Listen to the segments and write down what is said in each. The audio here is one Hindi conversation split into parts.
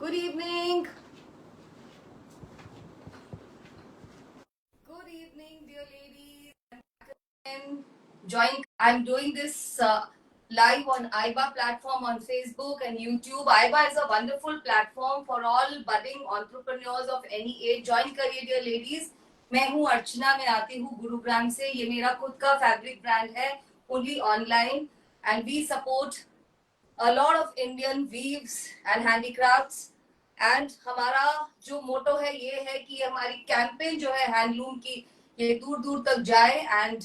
Good evening. Good evening, dear ladies. And I'm doing this live on AIBA platform on Facebook and YouTube. AIBA is a wonderful platform for all budding entrepreneurs of any age. Join करिए dear ladies. मैं हूँ अर्चना, मैं आती हूँ गुरुग्राम से. ये मेरा खुद का फैब्रिक ब्रांड है, only online, and we support a lot of Indian weaves and handicrafts. And हमारा जो मोटो है ये है कि हमारी कैंपेन जो है हैंडलूम की ये दूर दूर तक जाए and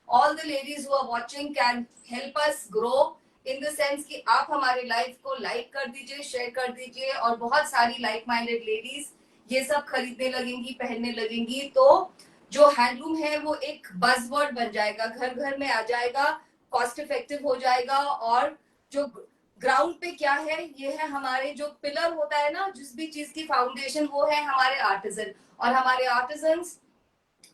all the ladies who are watching can help us grow in the sense कि आप हमारे लाइफ को लाइक कर दीजिए, शेयर कर दीजिए और बहुत सारी लाइक माइंडेड लेडीज ये सब खरीदने लगेंगी, पहनने लगेंगी. तो जो हैंडलूम है वो एक बज़वर्ड बन जाएगा, घर घर में आ जाएगा, कॉस्ट इफेक्टिव हो जाएगा. और जो ग्राउंड पे क्या है, ये है हमारे जो पिलर होता है ना, जिस भी चीज की फाउंडेशन, वो है हमारे आर्टिजन. और हमारे आर्टिजन्स,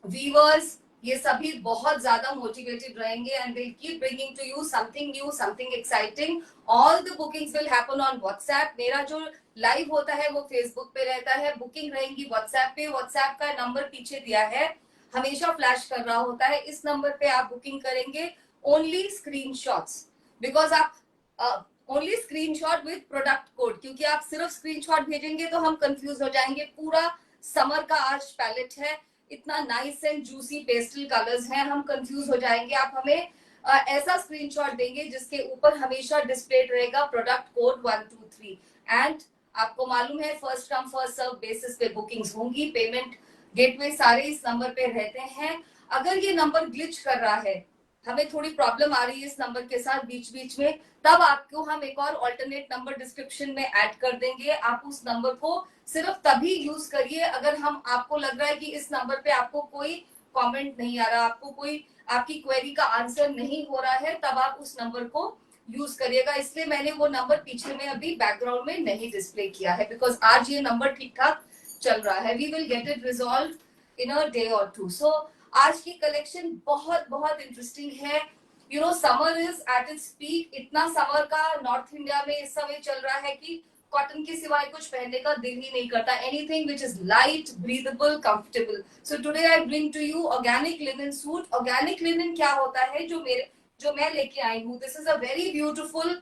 वीवर्स, ये सभी बहुत ज्यादा मोटिवेटेड रहेंगे and will keep bringing to you something new, something exciting. All the bookings will happen on WhatsApp. मेरा जो लाइव होता है वो फेसबुक पे रहता है, बुकिंग रहेंगी व्हाट्सएप पे. व्हाट्सएप का नंबर पीछे दिया है, हमेशा फ्लैश कर रहा होता है. इस नंबर पे आप बुकिंग करेंगे. ओनली स्क्रीनशॉट्स, बिकॉज आप only screenshot with product code, क्योंकि आप सिर्फ स्क्रीनशॉट भेजेंगे तो हम कंफ्यूज हो जाएंगे. पूरा समर का आज पैलेट है, इतना nice and juicy pastel colours हैं, हम कंफ्यूज हो जाएंगे. आप हमें ऐसा स्क्रीनशॉट देंगे जिसके ऊपर हमेशा डिस्प्ले रहेगा प्रोडक्ट कोड 123. एंड आपको मालूम है first come first serve basis पे बुकिंग्स होंगी. पेमेंट गेटवे सारे इस नंबर पे रहते हैं. अगर ये नंबर ग्लिच कर रहा है, हमें थोड़ी प्रॉब्लम आ रही है इस नंबर के साथ बीच बीच में, तब आपको हम एक और ऑल्टरनेट नंबर डिस्क्रिप्शन में ऐड कर देंगे. आप उस नंबर को सिर्फ तभी यूज करिए अगर हम आपको लग रहा है कि इस नंबर पे आपको कोई कमेंट नहीं आ रहा, आपको कोई आपकी क्वेरी का आंसर नहीं हो रहा है, तब आप उस नंबर को यूज करिएगा. इसलिए मैंने वो नंबर पीछे में अभी बैकग्राउंड में नहीं डिस्प्ले किया है, बिकॉज आज ये नंबर ठीक ठाक चल रहा है. We will get it resolve in a day or two. So आज की कलेक्शन बहुत बहुत इंटरेस्टिंग है. You know, summer is at its peak. इतना समर का नॉर्थ इंडिया में इस समय चल रहा है कि कॉटन के सिवाय कुछ पहनने का दिल ही नहीं करता. Anything which is light, breathable, comfortable. So today I bring to you organic linen suit. Organic linen क्या होता है जो मैं लेके आई हूँ, this is a very beautiful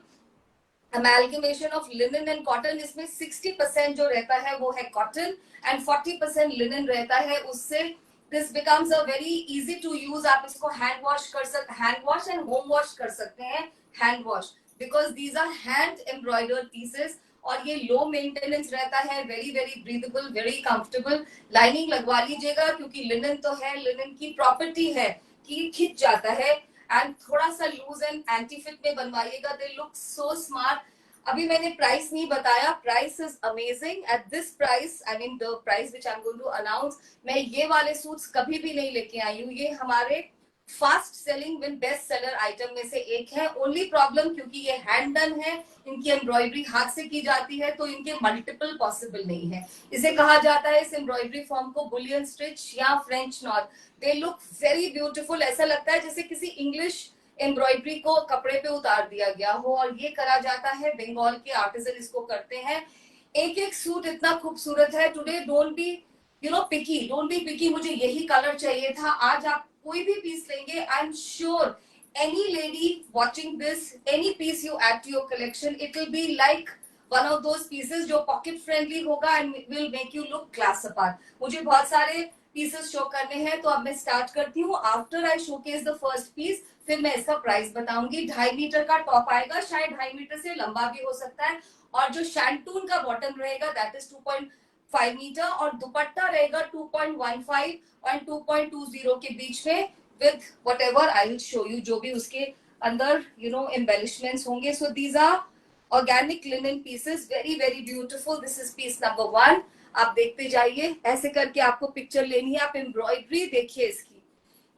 amalgamation of linen and cotton. इसमें 60% जो रहता है वो है cotton and 40% linen रहता है. उससे this becomes a very easy to use. आप इसको hand wash and home wash कर सकते हैं. hand wash because these are hand embroidered pieces और ये लो मेंटेनेंस रहता है. Very very breathable, very comfortable. Lining लगवा लीजिएगा क्योंकि लिनन तो है, लिनन की प्रॉपर्टी है कि खिंच जाता है. एंड थोड़ा सा लूज एंड एंटी फिट में बनवाइएगा. They look so smart. अभी मैंने प्राइस नहीं बताया. Price is amazing. At this price, I mean the price which I am going to announce, मैं ये वाले सूट्स कभी भी नहीं लेके आई हूँ. ये हमारे fast selling win best seller item में से एक है. ओनली प्रॉब्लम, क्योंकि ये हैंड डन है, इनकी एम्ब्रॉयडरी हाथ से की जाती है, तो इनके मल्टीपल पॉसिबल नहीं है. इसे कहा जाता है, इस एम्ब्रॉयडरी फॉर्म को, बुलियन स्टिच या French not. They look very beautiful. ऐसा लगता है जैसे किसी इंग्लिश एम्ब्रॉयडरी को कपड़े पे उतार दिया गया हो. और ये करा जाता है, बंगाल के आर्टिजन इसको करते हैं. एक एक सूट इतना खूबसूरत है. Today don't be don't be picky. मुझे यही कलर चाहिए था. आज आप कोई भी पीस लेंगे, I am sure any lady watching this, any piece you add to your collection, it will be like one of those pieces जो pocket friendly होगा and will make you look class apart. मुझे बहुत सारे पीसेस शो करने हैं, तो अब मैं स्टार्ट करती हूँ. After I showcase the first piece, फिर मैं इसका प्राइस बताऊंगी. 2.5 मीटर का टॉप आएगा, शायद 2.5 मीटर से लंबा भी हो सकता है. और जो शैंटून का बॉटम रहेगा दैट इज 2.5 मीटर और दुपट्टा रहेगा 2.15 और 2.20 के बीच में with whatever I will show you, जो भी उसके अंदर embellishments होंगे. So these are organic linen pieces, very very beautiful. This is piece number 1. आप देखते जाइए. ऐसे करके आपको पिक्चर लेनी है. आप एम्ब्रॉयडरी देखिए इसकी,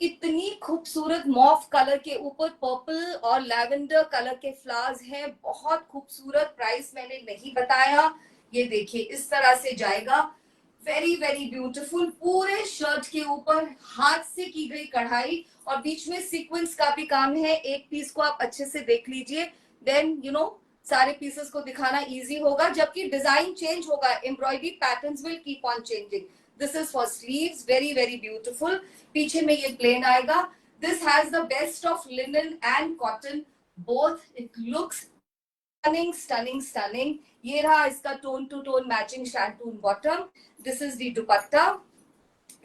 इतनी खूबसूरत. मॉफ कलर के ऊपर पर्पल और लैवेंडर कलर के फ्लावर्स हैं, बहुत खूबसूरत. प्राइस मैंने नहीं बताया. ये देखिए इस तरह से जाएगा. Very very beautiful. पूरे शर्ट के ऊपर हाथ से की गई कढ़ाई और बीच में सीक्वेंस का भी काम है. एक पीस को आप अच्छे से देख लीजिए. देन सारे पीसेस को दिखाना इजी होगा, जबकि डिजाइन चेंज होगा, embroidery patterns will keep on changing. This is for sleeves, very very beautiful. पीछे में ये प्लेन आएगा. This has the best of linen and cotton both. It looks stunning stunning stunning. ये रहा इसका tone to tone matching shantoon bottom. This is the dupatta.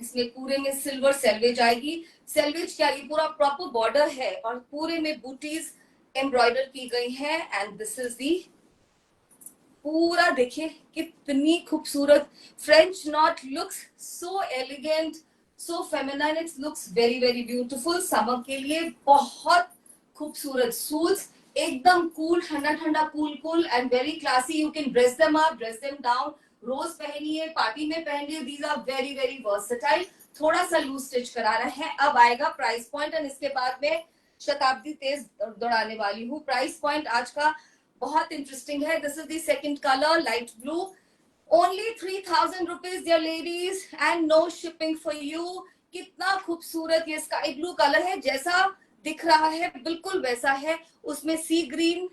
इसमें पूरे में सिल्वर सेल्वेज आएगी. सेल्वेज क्या, ये पूरा प्रॉपर बॉर्डर है और पूरे में बूटीज एम्ब्रॉयडर की गई है. एंड दिस इज दी पूरा, देखिए कितनी खूबसूरत French knot. Looks so elegant, so feminine. It looks very very beautiful. Summer के लिए बहुत खूबसूरत सूट्स, एकदम कूल, ठंडा ठंडा, cool cool and very classy. You can dress them up, dress them down. रोज पहनिए, पार्टी में पहनिए. These are very very versatile. थोड़ा सा लूज स्टिच करा रहा है. अब आएगा प्राइस पॉइंट एंड इसके बाद में शताब्दी तेज दौड़ाने वाली हूँ. प्राइस पॉइंट आज का बहुत इंटरेस्टिंग है. This is the second colour, light blue. Only 3000 rupees dear ladies and no shipping for you. कितना खूबसूरत ये स्काई ब्लू कलर है, जैसा दिख रहा है बिल्कुल वैसा है. उसमें sea green,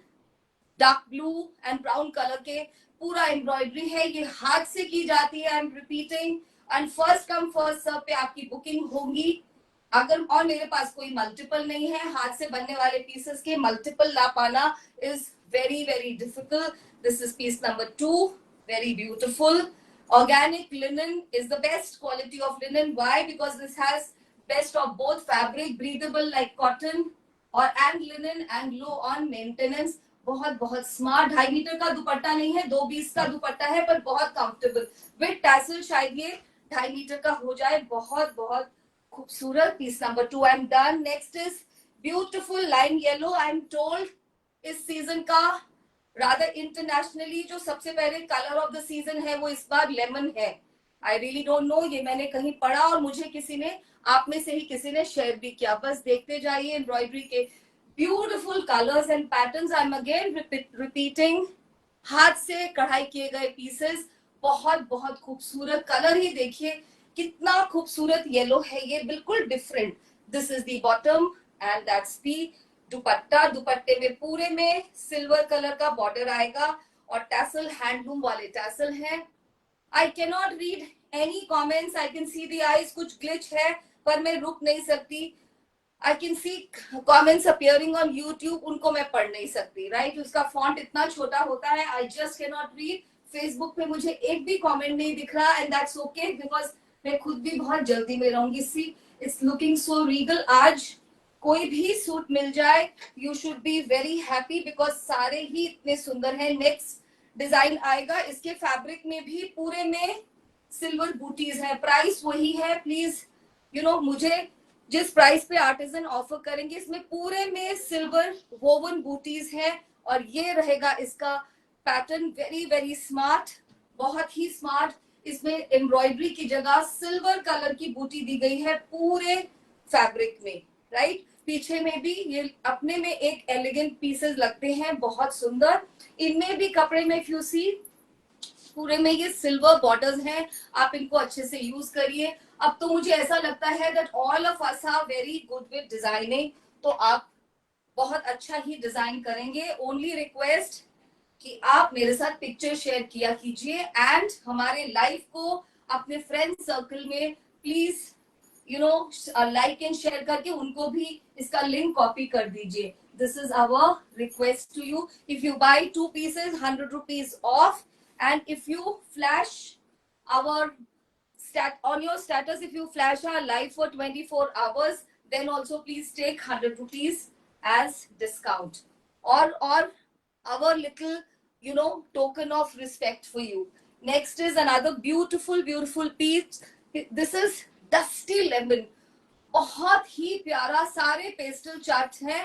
dark blue and brown colour के पूरा एम्ब्रॉयडरी है. ये हाथ से की जाती है. I am repeating. And first come first serve पे आपकी बुकिंग होगी. अगर और मेरे पास कोई मल्टीपल नहीं है, हाथ से बनने वाले पीसेस के मल्टीपल ला पाना is very very difficult. This is piece number 2, very beautiful. Organic linen is the best quality of linen. Why? Because this has best of both fabric, breathable like cotton और and linen and low on maintenance. बहुत बहुत स्मार्ट. 2.5 मीटर का दुपट्टा नहीं है, 2.20 का दुपट्टा है, पर बहुत कंफर्टेबल विद टैसल. शायद ये 2.5 मीटर का हो जाए. बहुत बहुत खूबसूरत. Piece number 2 I am done. Next is beautiful lime yellow. I am told इस सीजन का रादर इंटरनेशनली जो सबसे पहले कलर ऑफ द सीजन है वो इस बार लेमन है. आई रियली डोंट नो, ये मैंने कहीं पढ़ा और मुझे किसी ने, आप में से ही किसी ने शेयर भी किया. बस देखते जाइए एम्ब्रॉयडरी के beautiful colours and patterns. I am again repeating. हाथ से कढ़ाई किए गए पीसेस, बहुत बहुत खूबसूरत. कलर ही देखिए कितना खूबसूरत येलो है, ये बिल्कुल different. This is the bottom and that's the दुपट्टा. दुपट्टे में पूरे में सिल्वर कलर का बॉर्डर आएगा और टैसल हैंडलूम वाले टैसल हैं. I can not read any comments. I can see the eyes. कुछ ग्लिच है पर मैं रुक नहीं सकती. I can see comments appearing on YouTube, उनको मैं पढ़ नहीं सकती. राइट, उसका फॉन्ट इतना छोटा होता है. I just can not read. Facebook पे मुझे एक भी कॉमेंट नहीं दिख रहा एंड दैट्स ओके, बिकॉज मैं खुद भी बहुत जल्दी में रहूंगी. See it's looking so Regal. आज कोई भी सूट मिल जाए, you should be very happy because सारे ही इतने सुंदर हैं. नेक्स्ट डिजाइन आएगा. इसके फैब्रिक में भी पूरे में सिल्वर बूटीज है. प्राइस वही है. प्लीज यू नो, मुझे जिस प्राइस पे आर्टिजन ऑफर करेंगे, इसमें पूरे में सिल्वर वोवन बूटीज है. और ये रहेगा इसका पैटर्न. वेरी वेरी स्मार्ट, बहुत ही स्मार्ट. इसमें एम्ब्रॉयडरी की जगह सिल्वर कलर की बूटी दी गई है पूरे फैब्रिक में. राइट, पीछे में भी ये अपने में एक एलिगेंट पीसेस लगते हैं, बहुत सुंदर. इनमें भी कपड़े में इफ यू सी पूरे में ये सिल्वर बॉर्डर्स हैं. आप इनको अच्छे से यूज करिए. अब तो मुझे ऐसा लगता है that all of us are very good with designing, तो आप बहुत अच्छा ही डिजाइन करेंगे. ओनली रिक्वेस्ट कि आप मेरे साथ पिक्चर शेयर किया कीजिए एंड हमारे लाइव को अपने फ्रेंड सर्कल में please you know like and share करके उनको भी इसका लिंक कॉपी कर दीजिए. This is our request to you. If you buy 2 pieces 100 rupees off, and if you flash our on your status, if you flash our live for 24 hours, then also please take 100 rupees as discount or our little you know token of respect for you. Next is another beautiful piece. This is dusty lemon. बहुत ही प्यारा. सारे पेस्टल चार्ट हैं.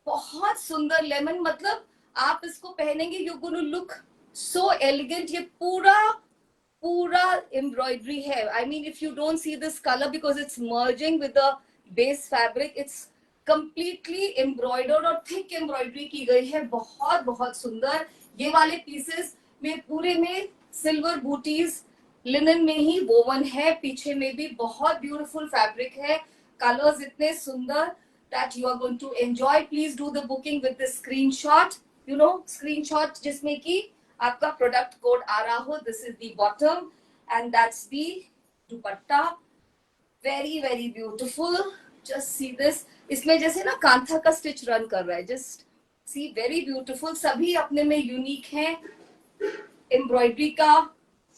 बहुत सुंदर लेमन. मतलब आप इसको पहनेंगे, you gonna look so elegant. ये पूरा एम्ब्रॉयडरी है. I mean if you don't see this colour because it's merging with the base fabric, it's completely embroidered और थिक एम्ब्रॉयडरी की गई है. बहुत बहुत सुंदर. ये वाले पीसेस में पूरे में सिल्वर बूटीज लिनन में ही वोवन है. पीछे में भी बहुत ब्यूटीफुल फैब्रिक है. कलर्स इतने सुंदर that you are going to enjoy. Please do the booking with this screenshot. You know screenshot जिसमें कि आपका प्रोडक्ट कोड आ रहा हो. This is the bottom and that's the dupatta. Very very beautiful. Just see this. इसमें जैसे ना कांथा का स्टिच रन कर रहा है. Just see, very beautiful. सभी अपने में यूनिक हैं. एम्ब्रॉयडरी का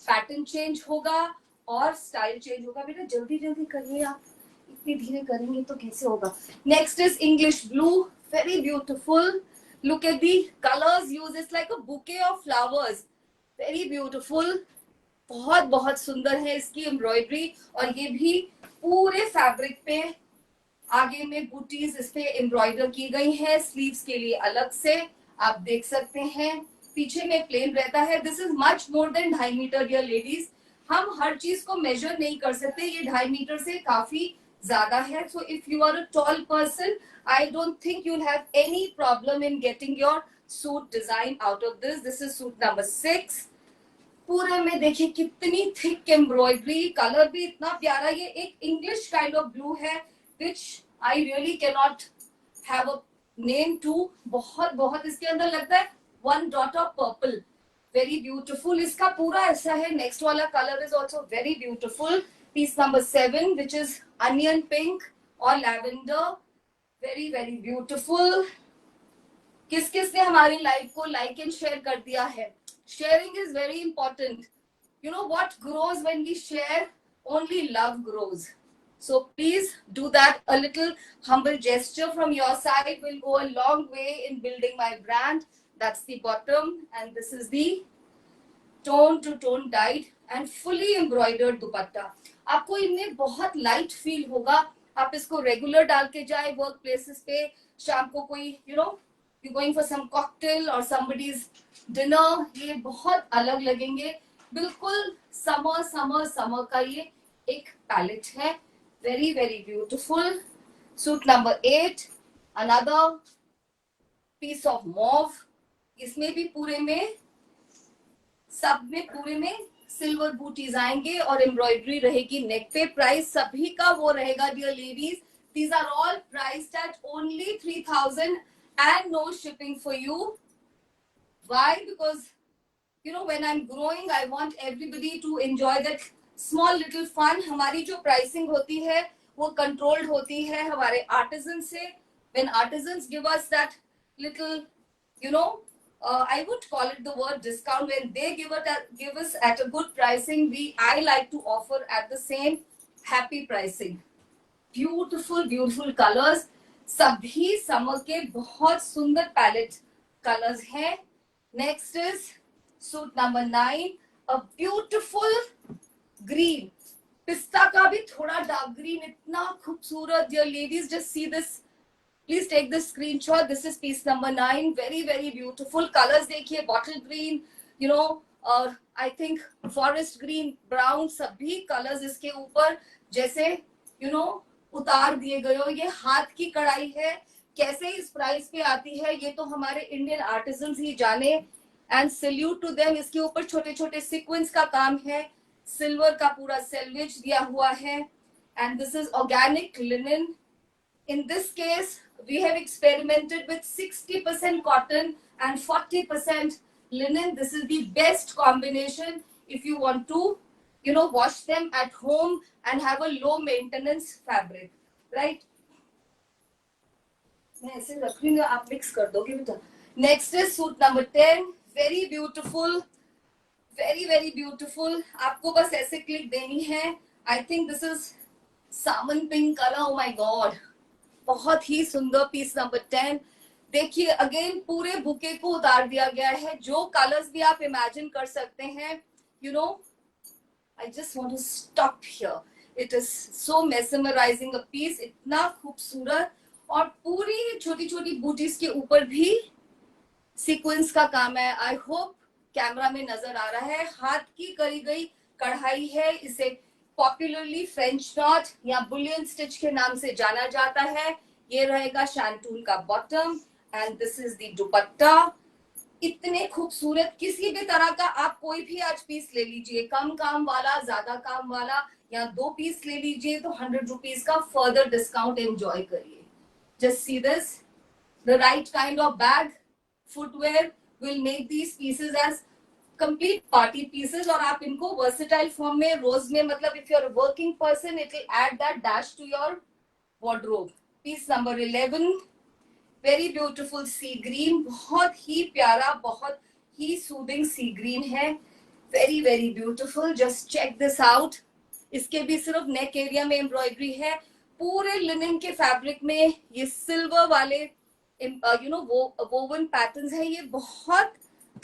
पैटर्न चेंज होगा और स्टाइल चेंज होगा. बेटा जल्दी जल्दी करिए, आप इतनी धीरे करेंगे तो कैसे होगा. Next is English blue. Very beautiful. Look at the colours use. It's like a bouquet of flowers. Very beautiful. बहुत बहुत सुंदर है इसकी एम्ब्रॉयडरी. और ये भी पूरे फैब्रिक पे आगे में बूटीज इस पे एम्ब्रॉयडर की गई है. स्लीव्स के लिए अलग से आप देख सकते हैं. पीछे में प्लेन रहता है. This is much more than 2.5 metre dear ladies. हम हर चीज को मेजर नहीं कर सकते. ये 2.5 मीटर से काफी ज्यादा है. So if you are a tall person, I don't think you will have any problem in getting your suit design out of this. This is suit number 6. पूरे में देखिए कितनी थिक एम्ब्रॉयडरी. कलर भी इतना प्यारा. ये एक इंग्लिश काइंड ऑफ ब्लू है which I really can not have a name to. बहुत बहुत इसके अंदर लगता है 1 dot of purple. Very beautiful. इसका पूरा ऐसा है. नेक्स्ट वाला colour is also very beautiful. Piece number 7 which is onion pink और लैवेंडर. Very very beautiful. किस किस ने हमारी लाइफ को लाइक एंड शेयर कर दिया है. Sharing is very important. You know what grows when we share? Only love grows. So please do that. A little humble gesture from your side will go a long way in building my brand. That's the bottom, and this is the tone to tone dyed and fully embroidered dupatta. आपको इनमें बहुत लाइट फील होगा. आप इसको रेगुलर डाल के जाए वर्क प्लेसेस पे. शाम को कोई you going for some cocktail और समबडीज डिनर, ये बहुत अलग लगेंगे. बिल्कुल समर समर समर का ये एक पैलेट है. Very very beautiful. Suit number 8. Another piece of mauve. इसमें भी पूरे में सब में पूरे में सिल्वर बूटीज आएंगे और एम्ब्रॉयडरी रहेगी नेक पे. प्राइस सभी का वो रहेगा dear ladies. These are all priced at only 3,000 and no shipping for you. Why? Because when I'm growing, I want everybody to enjoy that small little fun. हमारी जो pricing होती है वो controlled होती है हमारे artisans से. When artisans give us that little I would call it the word discount. When they give us at a good pricing, I like to offer at the same happy pricing. Beautiful beautiful colors. सभी समर के बहुत सुंदर पैलेट कलर्स हैं. Next is suit number 9. A beautiful green. पिस्ता का भी थोड़ा डार्क ग्रीन. इतना खूबसूरत. Dear ladies just see this. Please take this screenshot. This is piece number 9. Very very beautiful. Colours देखिए. बॉटल ग्रीन, और I think forest green, brown, सभी कलर्स इसके ऊपर जैसे उतार दिए गए हो. ये हाथ की कढ़ाई है. कैसे इस प्राइस पे आती है ये तो हमारे इंडियन आर्टिजन्स ही जाने. And salute to them. इसके ऊपर छोटे छोटे सीक्वेंस का काम है. सिल्वर का पूरा सेल्वेज दिया हुआ है. And this is organic linen. In this case we have experimented with 60% cotton and 40% linen. This is the best combination if you want to wash them at home and have a low maintenance fabric, right? मैं ऐसे रख रही हूँ, आप मिक्स कर दोगे बेटा. Next is suit number 10. Very beautiful. Very very beautiful. आपको बस ऐसे क्लिक देनी है. I think this is salmon pink colour. Oh my god, बहुत ही सुंदर. Piece number 10. देखिए अगेन पूरे बुके को उतार दिया गया है. जो कलर्स भी आप इमेजिन कर सकते हैं. I just want to stop here. It is so mesmerizing a piece. इतना खूबसूरत. और पूरी छोटी छोटी बूटीज के ऊपर भी सीक्वेंस का काम है. आई होप कैमरा में नजर आ रहा है. हाथ की करी गई कढ़ाई है. इसे पॉपुलरली फ्रेंच नॉट या बुलियन स्टिच के नाम से जाना जाता है. ये रहेगा शैंटून का bottom and this is the दुपट्टा. इतने खूबसूरत. किसी भी तरह का आप कोई भी आज पीस ले लीजिए, कम काम वाला, ज्यादा काम वाला, या 2 पीस ले लीजिए तो 100 रुपीज का फर्दर डिस्काउंट एंजॉय करिए. Just see this. The right kind of bag. footwear will make these pieces as complete party pieces. और आप इनको versatile form में रोज में मतलब if you're a working person it will add that dash to your wardrobe. Piece number 11, very beautiful sea green, बहुत ही प्यारा, बहुत ही सूदिंग सी ग्रीन है, very very beautiful. Just check this out. इसके भी सिर्फ नेक एरिया में एम्ब्रॉयडरी है. पूरे लिनन के फैब्रिक में ये सिल्वर वाले वोवन पैटर्न्स है. ये बहुत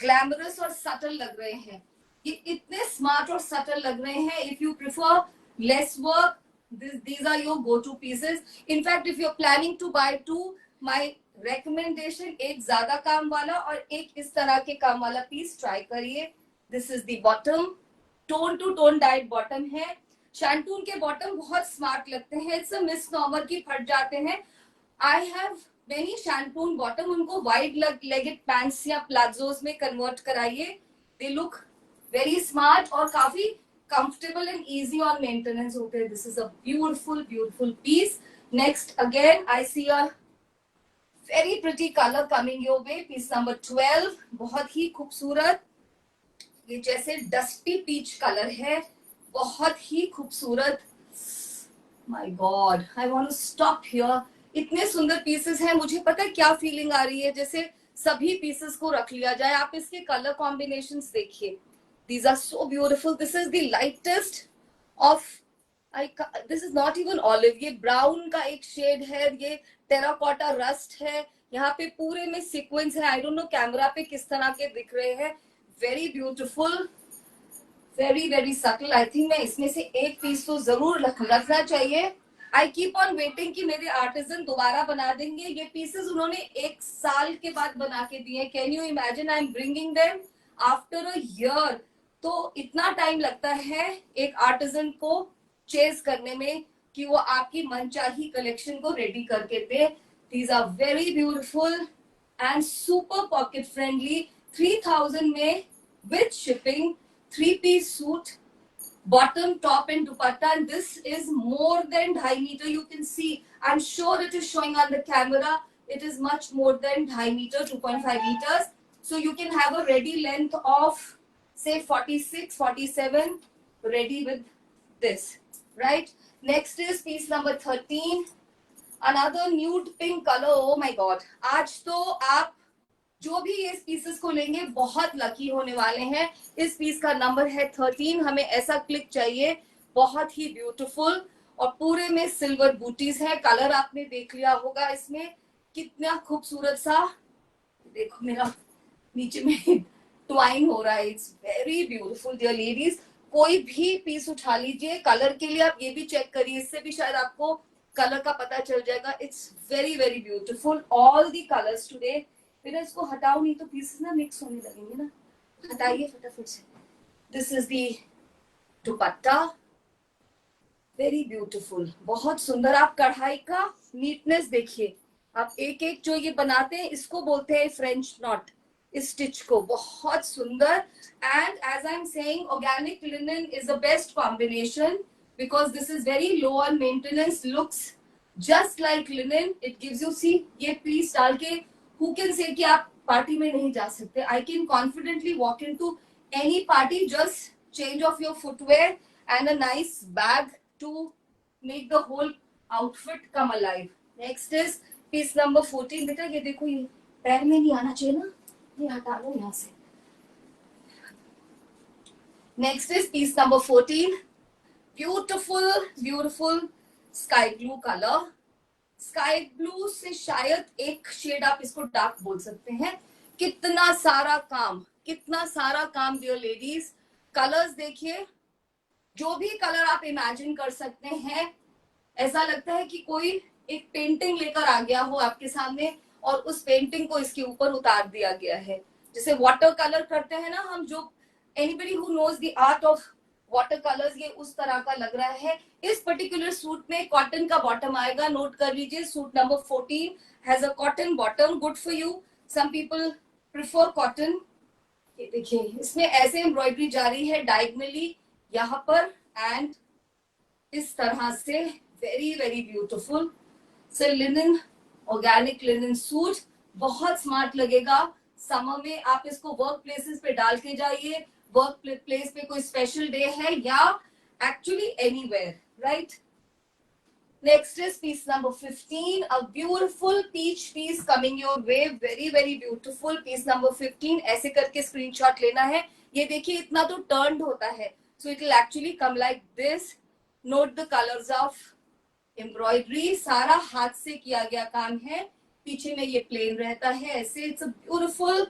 ग्लैमरस और सटल लग रहे हैं. ये इतने स्मार्ट और सटल लग रहे हैं. If you prefer lace work, these are your go-to pieces. In fact, if you're planning to buy two, my recommendation, एक ज्यादा काम वाला और एक इस तरह के काम वाला पीस ट्राई करिए. This is the bottom, tone to tone dyed bottom है. शैंटून के बॉटम बहुत स्मार्ट लगते हैं. इट्स अ मिसनॉमर की फट जाते हैं. I have many shantoon bottom. उनको वाइड लेगेड पैंट्स या प्लाजोज में कन्वर्ट कराइए. दे लुक वेरी स्मार्ट और काफी comfortable and easy on maintenance होते हैं. This is a beautiful beautiful piece. Next again I see a very pretty color coming your way. Piece number 12, बहुत ही खूबसूरत. ये जैसे डस्टी पीच कलर है, बहुत ही खूबसूरत. My God, I want to stop here. इतने सुंदर पीसेस हैं. मुझे पता है क्या फीलिंग आ रही है, जैसे सभी पीसेस को रख लिया जाए. आप इसके कलर कॉम्बिनेशंस देखिए. These are so beautiful. This is the lightest of, this is not even olive. ये brown का एक shade है. ये terracotta rust है. यहाँ पे पूरे में sequins है. I don't know कैमरा पे किस तरह के दिख रहे हैं. Very beautiful, very very subtle. I think मैं इसमें से एक पीस तो जरूर रखना चाहिए. I keep on waiting कि मेरे आर्टिजन दोबारा बना देंगे. ये पीसेस उन्होंने एक साल के बाद बना के दिए. Can you imagine? I'm bringing them after a year. तो इतना टाइम लगता है एक आर्टिजन को चेज करने में कि वो आपकी मनचाही कलेक्शन को रेडी करके दे. These are very beautiful and super pocket friendly. 3000 में with shipping, 3-piece suit, bottom, top and dupatta, and this is more than 2.5 meter. You can see, I'm sure it is showing on the camera, it is much more than 2.5 meter, 2.5 meters. So you can have a ready length of say 46, 47 ready with this, right? Next is piece number 13, another nude pink color. Oh my God, आज तो आप जो भी इस पीसेस को लेंगे बहुत लकी होने वाले हैं. इस पीस का नंबर है 13. हमें ऐसा क्लिक चाहिए, बहुत ही ब्यूटीफुल और पूरे में सिल्वर बूटीज है. कलर आपने देख लिया होगा इसमें कितना खूबसूरत सा. देखो मेरा नीचे में ट्वाइन हो रहा है. It's very beautiful dear ladies. कोई भी पीस उठा लीजिए. कलर के लिए आप ये भी चेक करिए, इससे भी शायद आपको कलर का पता चल जाएगा. It's very very beautiful. All the colours today. फिर इसको हटाओ नहीं तो पीसेस ना मिक्स होने लगेंगे ना. हटाइए फटाफट से. This is the dupatta, very beautiful, बहुत सुंदर. आप कढ़ाई का नीटनेस देखिए. आप एक एक जो ये बनाते हैं इसको बोलते हैं फ्रेंच नॉट. इस स्टिच को बहुत सुंदर. And as I am saying, organic linen is the best combination because this is very low on maintenance, looks just like linen. It gives you, see ये पीस डाल के who can say कि आप पार्टी में नहीं जा सकते. I can confidently walk into any party, just change of your footwear and a nice bag to make the whole outfit come alive. Next is piece number 14. बेटा ये देखो, ये पैर में नहीं आना चाहिए ना, ये हटा लो यहाँ से. Next is piece number 14. Beautiful beautiful sky blue color. Sky blue से शायद एक शेड आप इसको डार्क बोल सकते हैं. कितना सारा काम, कितना सारा काम डियर लेडीज. कलर्स देखिए, जो भी कलर आप इमेजिन कर सकते हैं. ऐसा लगता है कि कोई एक पेंटिंग लेकर आ गया हो आपके सामने और उस पेंटिंग को इसके ऊपर उतार दिया गया है. जैसे वाटर कलर करते हैं ना हम, जो anybody who knows the art of water colours, ये उस तरह का लग रहा है. इस पर्टिकुलर सूट में कॉटन का बॉटम आएगा. नोट कर लीजिए, suit number 14 has a cotton bottom. Good for you. Some people prefer cotton. ये देखिए, इसमें ऐसे एम्ब्रॉयडरी जारी है डायगोनली यहाँ पर एंड इस तरह से. Very very beautiful. So linen, organic linen suit बहुत स्मार्ट लगेगा. समर में आप इसको वर्क प्लेसेस पे डाल के जाइए, वर्क प्लेस पे कोई स्पेशल डे है या actually anywhere, right? Next is piece number 15, a beautiful peach piece coming your way, very very beautiful piece number 15. ऐसे करके स्क्रीनशॉट लेना है. ये देखिए इतना तो turned होता है, so it will actually come like this. Note the colors of embroidery. सारा हाथ से किया गया काम है. पीछे में ये plain रहता है ऐसे. It's a beautiful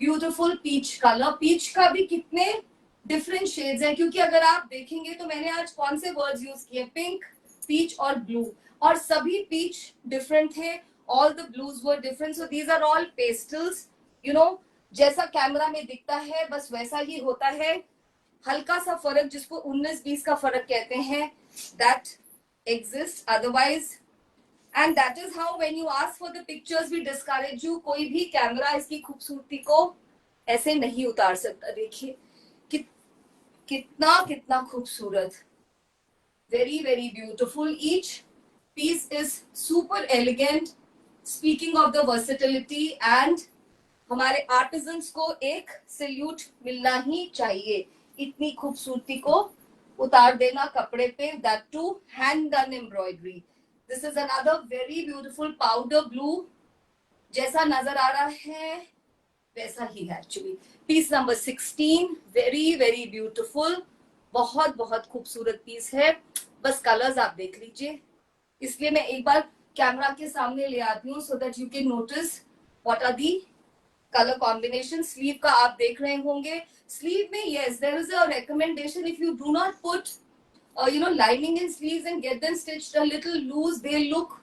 beautiful peach color. Peach का भी कितने different shades हैं, क्योंकि अगर आप देखेंगे तो मैंने आज कौन से words use किए, pink, पीच और ब्लू, और सभी पीच डिफरेंट थे, all the blues were different. So these are all pastels. You know, जैसा कैमरा में दिखता है बस वैसा ही होता है. हल्का सा फर्क जिसको 19-20 का फर्क कहते हैं, that exist otherwise. And that is how when you ask for the pictures we discourage you. कोई भी कैमरा इसकी खूबसूरती को ऐसे नहीं उतार सकता. देखिए कितना कितना खूबसूरत. Very very beautiful. Each piece is super elegant. Speaking of the versatility, and हमारे artisans को एक सल्यूट मिलना ही चाहिए. इतनी खूबसूरती को उतार देना कपड़े पे, that too hand done embroidery. This is another very beautiful powder blue. जैसा नजर आ रहा है वैसा ही है actually. Piece number 16, very very beautiful. बहुत बहुत खूबसूरत पीस है. बस कलर्स आप देख लीजिए, इसलिए मैं एक बार कैमरा के सामने ले आती हूँ so that you can notice what are the colour combination. Sleeve का आप देख रहे होंगे. स्लीव में yes there is a recommendation, if you do not put lining in sleeves and get them stitched a little loose, they look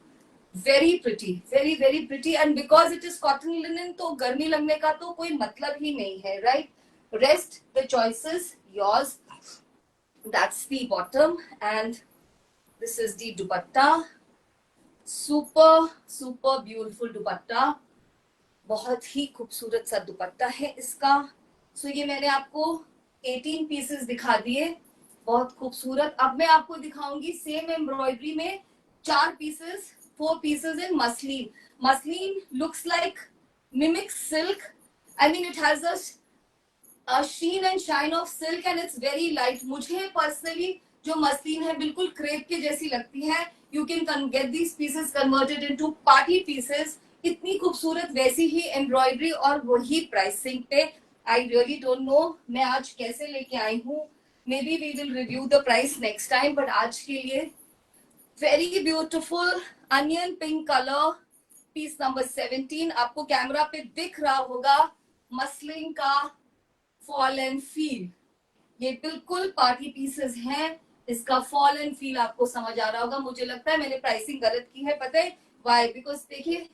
very pretty, very very pretty. And because it is cotton linen, तो गर्मी लगने का तो कोई मतलब ही नहीं है, right? Rest the choices yours. That's the bottom, and this is the dupatta. Super super beautiful dupatta. बहुत ही खूबसूरत सा दुपट्टा है इसका. सो ये मैंने आपको 18 पीसेस दिखा दिए, बहुत खूबसूरत. अब मैं आपको दिखाऊंगी सेम एम्ब्रॉयडरी में 4 pieces, 4 pieces in muslin. Muslin looks like mimics silk. I mean, it has a sheen and shine of silk and it's very light. मुझे personally जो मसलिन है बिल्कुल क्रेप के जैसी लगती है. You can get these pieces converted into party pieces. इतनी खूबसूरत वैसी ही एम्ब्रॉयडरी और वही प्राइसिंग पे. आई रियली डोंट नो मैं आज कैसे लेके आई हूँ. Maybe we will review the price next time, but आज के लिए very beautiful onion pink colour, piece number 17. आपको कैमरा पे दिख रहा होगा मसलिन का फॉल एंड फील. ये बिल्कुल पार्टी पीसेस हैं. इसका फॉल एंड फील आपको समझ आ रहा होगा. मुझे लगता है मैंने प्राइसिंग गलत की है. पता है वाई? बिकॉज देखिए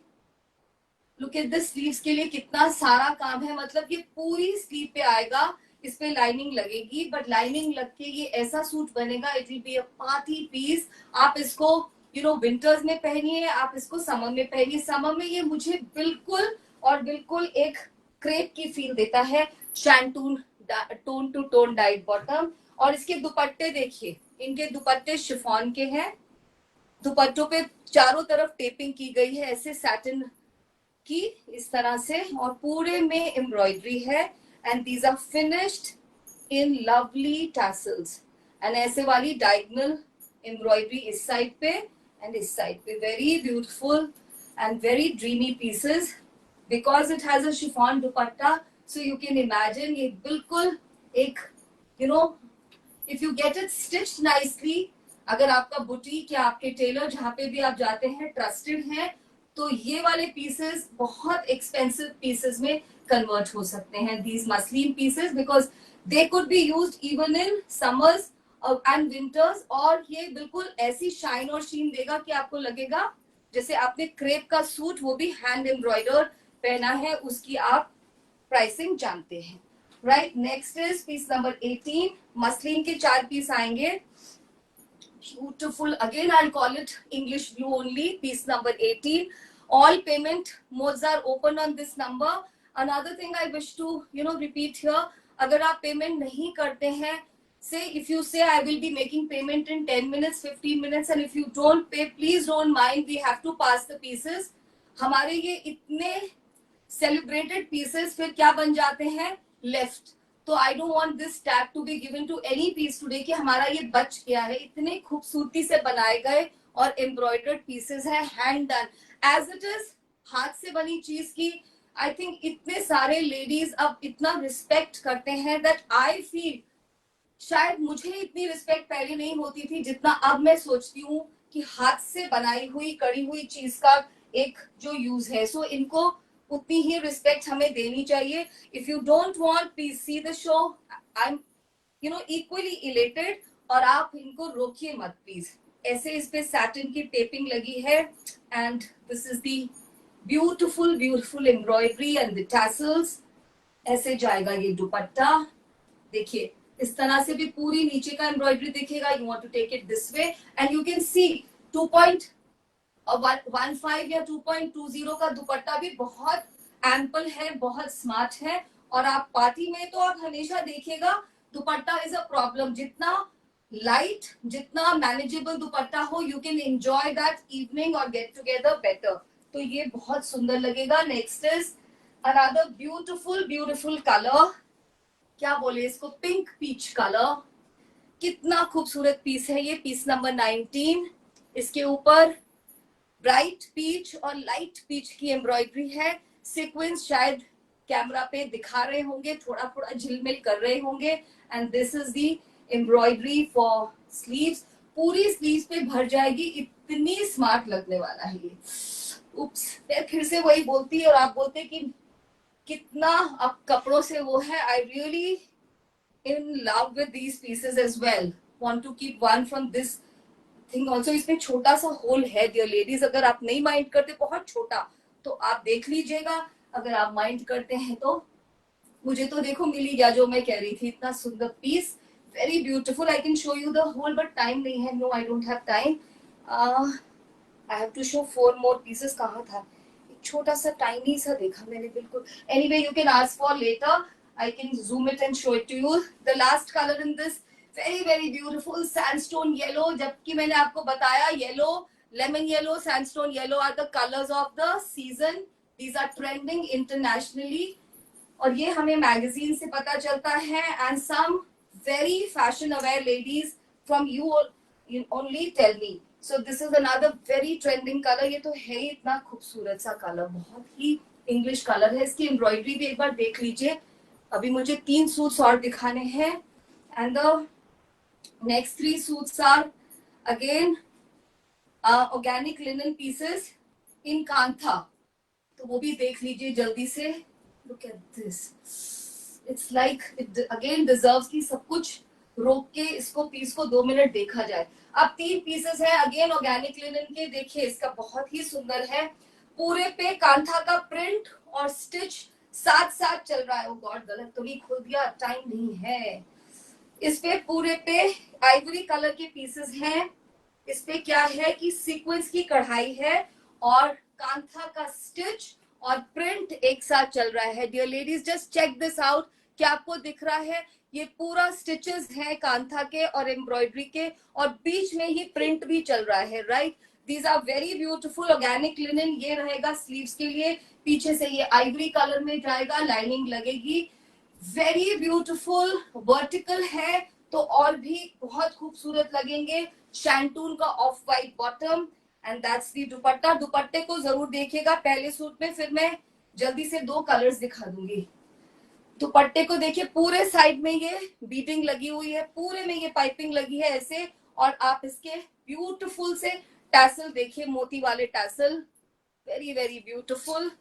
लुक एट द स्लीव्स के लिए कितना सारा काम है. मतलब ये पूरी स्लीव पे आएगा, इस पे लाइनिंग लगेगी, बट लाइनिंग लग के ये ऐसा सूट बनेगा. It will be a party piece. आप इसको विंटर्स में पहनिए, आप इसको समर में पहनिए. समर में ये मुझे बिल्कुल और बिल्कुल एक क्रेप की फील देता है. Shantoon tone to tone dyed bottom. और इसके दुपट्टे देखिए, इनके दुपट्टे शिफॉन के हैं. दुपट्टों पे चारों तरफ टेपिंग की गई है ऐसे सैटिन की इस तरह से, और पूरे में एम्ब्रॉयडरी है. And these are finished in lovely tassels. And ऐसे वाली डायगोनल एम्ब्रॉयडरी इस साइड पे एंड इस साइड पे. Very beautiful and very dreamy pieces. Because it has a chiffon dupatta, so you can imagine ये बिल्कुल एक if you get it stitched nicely, अगर आपका बुटीक या आपके टेलर जहां पे भी आप जाते हैं ट्रस्टेड हैं, तो ये वाले पीसेस बहुत एक्सपेंसिव पीसेस में कन्वर्ट हो सकते हैं. These muslin pieces, because they could be used even in summers and winters. और ये बिल्कुल ऐसी शाइन और शीन देगा कि आपको लगेगा जैसे आपने क्रेप का सूट, वो भी हैंड एम्ब्रॉयडर पहना है. उसकी आप प्राइसिंग जानते हैं, right? Next is piece number 18. Muslin के 4 पीस आएंगे. Beautiful. Again, I'll call it English blue only. Piece number 18. All payment modes are open on this number. Another thing I wish to repeat here. अगर आप पेमेंट नहीं करते हैं, say if you say I will be making payment in 10 minutes, 15 minutes, and if you don't pay, please don't mind. We have to pass the pieces. हमारे ये इतने सेलिब्रेटेड पीसेस फिर क्या बन जाते हैं, लेफ्ट। तो I don't want this tag to be given to any piece today कि हमारा ये बच गया है। इतने खूबसूरती से बनाए गए और एम्ब्रॉयडर्ड पीसेस है, hand done as it is, हाथ से बनी चीज की। आई थिंक इतने सारे लेडीज अब इतना रिस्पेक्ट करते हैं दैट आई फील शायद मुझे इतनी रिस्पेक्ट पहले नहीं होती थी जितना अब मैं सोचती हूँ कि हाथ से बनाई हुई करी हुई चीज का एक जो यूज है, सो इनको उतनी ही रिस्पेक्ट हमें देनी चाहिए। If you don't want please see the show, I am equally elated. और आप इनको रोकिए मत प्लीज। ऐसे इस पे सैटिन की टेपिंग लगी है and this is the beautiful beautiful embroidery and the tassels. ऐसे जाएगा ये दुपट्टा, देखिए इस तरह से भी पूरी नीचे का एम्ब्रॉयडरी दिखेगा। You want to take it this way and you can see 2.15 या 2.20 का दुपट्टा भी बहुत एम्पल है, बहुत स्मार्ट है। और आप पार्टी में तो आप हमेशा देखिएगा दुपट्टा इज अ प्रॉब्लम। जितना लाइट, जितना मैनेजेबल दुपट्टा हो, you can enjoy that evening और गेट टुगेदर बेटर। तो ये बहुत सुंदर लगेगा। Next is another beautiful beautiful colour, क्या बोले इसको, पिंक पीच कलर। कितना खूबसूरत पीस है ये, पीस नंबर 19। इसके ऊपर ब्राइट पीच और लाइट पीच की एम्ब्रॉयडरी है। सीक्वेंस शायद कैमरा पे दिखा रहे होंगे, थोड़ा थोड़ा झिलमिल कर रहे होंगे। And this is the embroidery for sleeves. पूरी स्लीव्स पे भर जाएगी, इतनी स्मार्ट लगने वाला है ये। उप्स, मैं फिर से वही बोलती और आप बोलते कि कितना अब कपड़ों से वो है। I really in love with these pieces as well. Want to keep one from this thing also. इसमें छोटा सा होल है dear ladies, अगर आप नहीं माइंड करते, बहुत छोटा, तो आप देख लीजिएगा। अगर आप माइंड करते हैं तो मुझे तो देखो मिल ही गया जो मैं कह रही थी। इतना सुंदर piece, very beautiful. I can show you the whole but time नहीं है। No, I don't have time. I have to show 4 more pieces. कहाँ था एक छोटा सा टाइनी सा, देखा मैंने बिल्कुल। Anyway you can ask for later, I can zoom it and show it to you. The last color in this very very beautiful sandstone yellow. जबकि मैंने आपको बताया yellow, lemon yellow, sandstone yellow are the colors of the season. These are trending internationally. और ये हमें मैगजीन से पता चलता है। And some very fashion aware ladies from you only tell me. So this is another very trending color. ये तो है ही इतना खूबसूरत सा कलर, बहुत ही इंग्लिश कलर है। इसकी एम्ब्रॉयडरी भी एक बार देख लीजिए। अभी मुझे 3 सूट्स और दिखाने हैं and the next 3 suits are again organic linen pieces in kantha. तो वो भी देख लीजिए जल्दी से। Look at this, it's like it again deserves कि सब कुछ रोक के इसको पीस को 2 मिनट देखा जाए। अब 3 पीसेस है अगेन ऑर्गेनिक लिनन के। देखिए इसका बहुत ही सुंदर है, पूरे पे कांथा का प्रिंट और स्टिच साथ साथ चल रहा है। ओ गॉड, गलत तो नहीं खोल दिया, टाइम नहीं है। इस पे पूरे पे आइवरी कलर के पीसेस हैं। इस पे क्या है कि सीक्वेंस की कढ़ाई है और कांथा का स्टिच और प्रिंट एक साथ चल रहा है। Dear ladies just check this out. क्या आपको दिख रहा है? ये पूरा स्टिचेस है कांथा के और एम्ब्रॉयडरी के, और बीच में ही प्रिंट भी चल रहा है, right. These are very beautiful organic linen. ये रहेगा स्लीव्स के लिए। पीछे से ये आइवरी कलर में जाएगा, लाइनिंग लगेगी। वेरी ब्यूटीफुल वर्टिकल है तो और भी बहुत खूबसूरत लगेंगे। शैंटून का of white bottom and that's the दुपट्टा। दुपट्टे को जरूर देखिएगा पहले सूट में, फिर मैं जल्दी से 2 कलर्स दिखा दूंगी। दुपट्टे को देखिए, पूरे साइड में ये बीटिंग लगी हुई है, पूरे में ये पाइपिंग लगी है ऐसे। और आप इसके ब्यूटीफुल से टैसल देखिए, मोती वाले टैसल, वेरी वेरी ब्यूटीफुल।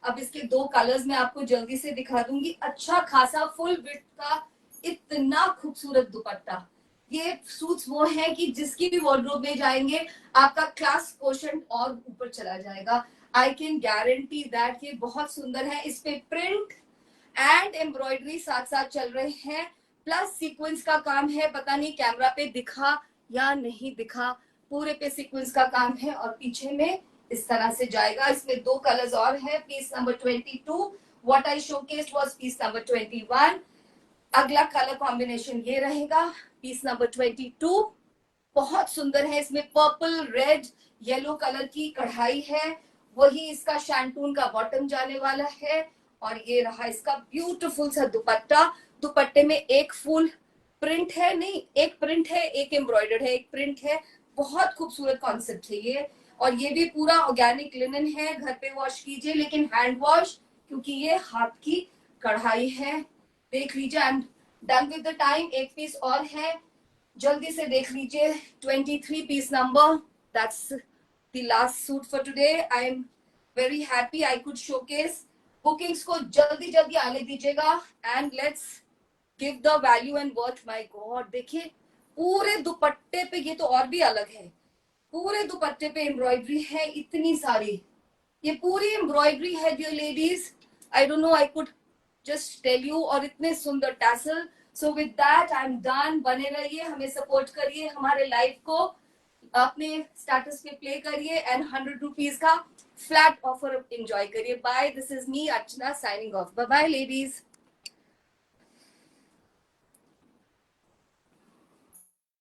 अब इसके 2 कलर्स मैं आपको जल्दी से दिखा दूंगी। अच्छा खासा फुल विड्थ का इतना खूबसूरत दुपट्टा। ये सूट्स वो हैं कि जिसकी भी वार्डरोब में जाएंगे आपका क्लास कोशेंट और ऊपर चला जाएगा। I can guarantee that. ये बहुत सुंदर है। इस पे प्रिंट एंड एम्ब्रॉयडरी साथ साथ चल रहे हैं, प्लस सीक्वेंस का काम है। पता नहीं कैमरा पे दिखा या नहीं दिखा, पूरे पे सीक्वेंस का काम है और पीछे में इस तरह से जाएगा। इसमें 2 कलर्स और है। Piece number 22, what I showcased was piece number 21। अगला कलर कॉम्बिनेशन ये रहेगा, पीस नंबर 22। बहुत सुंदर है। इसमें पर्पल, रेड, येलो कलर की कढ़ाई है। वही इसका शैंटून का बॉटम जाने वाला है। और ये रहा इसका ब्यूटीफुल सा दुपट्टा। दुपट्टे में एक फुल प्रिंट है, नहीं एक प्रिंट है, एक एम्ब्रॉयडर्ड है, एक प्रिंट है। बहुत खूबसूरत कॉन्सेप्ट है ये। और ये भी पूरा ऑर्गेनिक लिनन है, घर पे वॉश कीजिए लेकिन हैंड वॉश, क्योंकि ये हाथ की कढ़ाई है। देख लीजिए, I am done with the time. एक पीस और है, जल्दी से देख लीजिए। 23 piece number, that's the last suit for today. I am very happy I could showcase. Bookings को जल्दी जल्दी आने दीजिएगा and let's give the value and worth. My god, देखिए पूरे दुपट्टे पे, ये तो और भी अलग है, पूरे दुपट्टे पे एम्ब्रॉयडरी है इतनी सारी। ये पूरी एम्ब्रॉयडरी है dear ladies, I don't know I could just tell you. और इतने सुंदर tassel. So with that I am done. बने रहिए, हमें सपोर्ट करिए, हमारे लाइफ को अपने स्टेटस पे प्ले करिए एंड 100 रुपीज का फ्लैट ऑफर एंजॉय करिए। Bye, this is me Archana signing off. Bye bye ladies.